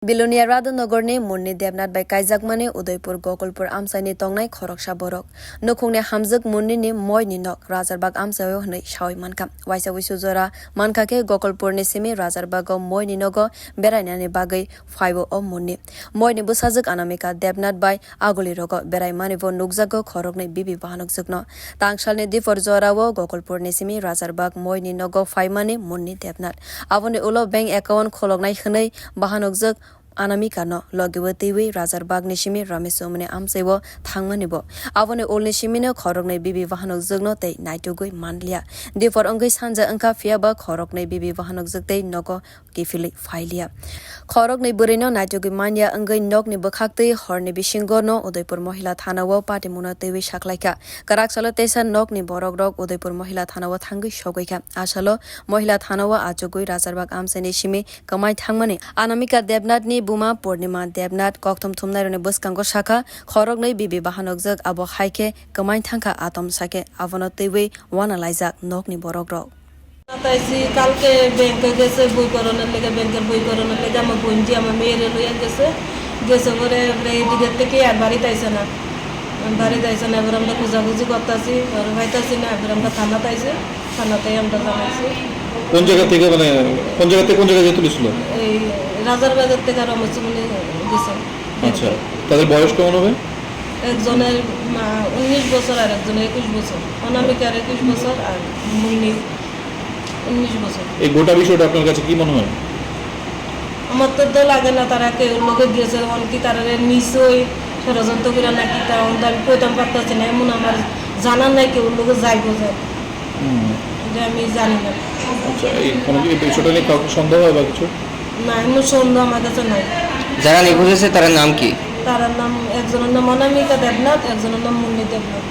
Bilonia Rada Nogorne, Munni Debnath by Kaijakmane, Udaipur, Gokulpur, Amsani Tongnai, Khorok Borok. Nokune Hamzak Munni, Moini Nok, Razarbag Amsayo, Shawi Manka, Waisa Wisuzora, Mankake, Gokulpur Simi, Razarbago, Moini Nogo, Beranani Bagay, Fivo or Munni. Moini Busazak Anamika, Debnath by Aguli Rogo, Berai Manivo, Nugzago, Khorokne, bibi bahanajwk. Tang shalne dipo rjora Gokulpur Simi, Razarbag, Moini Nogo, Faimani, Munni Debnath. Avone Ulo Bank account, Kholognai Hane, bahanajwk. Anamika no logewatiwi Razarbag Nishimi Ramesomne Amsewo Thangmanibo. Avone Ol Nishimino Khorokne bibi bahanajwk no te naitugui manlia. Therefore Ongai Sanja Anka Fiaba Khorokne bibi bahanajwk te Nogo Kifili Failia. Khorokne Burino naitugui mania Angai Nogni Bakakte Horni Bishingo no Udaipur mohila thana wo pati Munnu tewi shaklaika. Karak salo tesan Nogni Borok Rok Udaipur mohila thana wo thangi shogoika. Asalo mohila thana wo achugui Razarbag Amse Nishimi kwmai thangmani. Anamika Debnath ni Buma Purnima Debnath Kokthom Thumnairone Buskango Shaka Khorokne bibi bahanajwk abo haike kwmai thangka atom sake avono tewi unglaijak nokni borok rok. তাইছি কালকে ব্যাংকে গেছে বই করানোর লেগে ব্যাংকের বই করানোর লেগে আমার বোনজি আমার মেয়েরে লইয়া গেছে পরে এদিকের থেকে আর বাড়িতে আইসে না এবার আমরা খোঁজাখুঁজি করতেছি আর পাইতাছি না এবার আমরা থানাতে আইছি থানাতেই আমরা জানাইছি কোন জায়গা থেকে কোন জায়গায় তুলেছিল এই রাজারবাজার থেকে আর মসজিদে গেছে। আচ্ছা তাদের বয়স কেমন হবে? একজনের 19 বছর আর একজনের 21 বছর, অনামিকার 21 বছর আর মুন্নি 19 বছর। এই গোটা বিষয়টা আপনার কাছে কি মনে হয়? আমার তো লাগে না তারা কেউ লোকে দিয়েছে অনেকে তারা নিশ্চয়ই ষড়যন্ত্র করে নাকি তা আমি কইতাম পারতেছি না এমন আমার জানার নাই কেউ লোকে যাই বোঝায় যে আমি জানি না। আচ্ছা এই কোনো কি বিষয়টা নিয়ে কাউকে সন্দেহ হয় বা কিছু? না এমন সন্দেহ আমার কাছে নাই। যারা নিখোঁজ হয়েছে তার নাম কি? তার নাম একজনের নাম অনামিকা দেবনাথ, একজনের নাম মুন্নি দেবনাথ।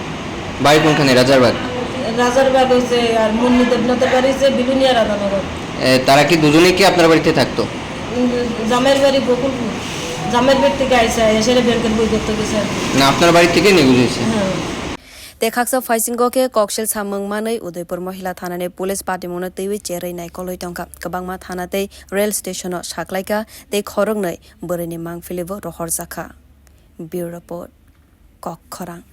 বাড়ি কোনখানে? রাজারবাগ হয়েছে আর মুন্নি দেবনাথের বাড়ি হচ্ছে বিলুনিয়া রাধানগর। তারা কি দুজনেই কি আপনার বাড়িতে থাকতো? জামের বাড়ি গোকুলপুর, জামের বাড়ি থেকে আইসা এসে ব্যাংকের বই করতে গেছে না আপনার বাড়ি থেকে নিখোঁজ হয়েছে? হ্যাঁ। Tekaksa Faisingo ke Kokshel Samung Manai Udaipur mohila thana ne police party Munnu tewi cherwi naikol tongkha kabangma thana te rail station o shaklaika te khorok nai bwrui ni mang filibo rohor jakha. Bureau report Khorok.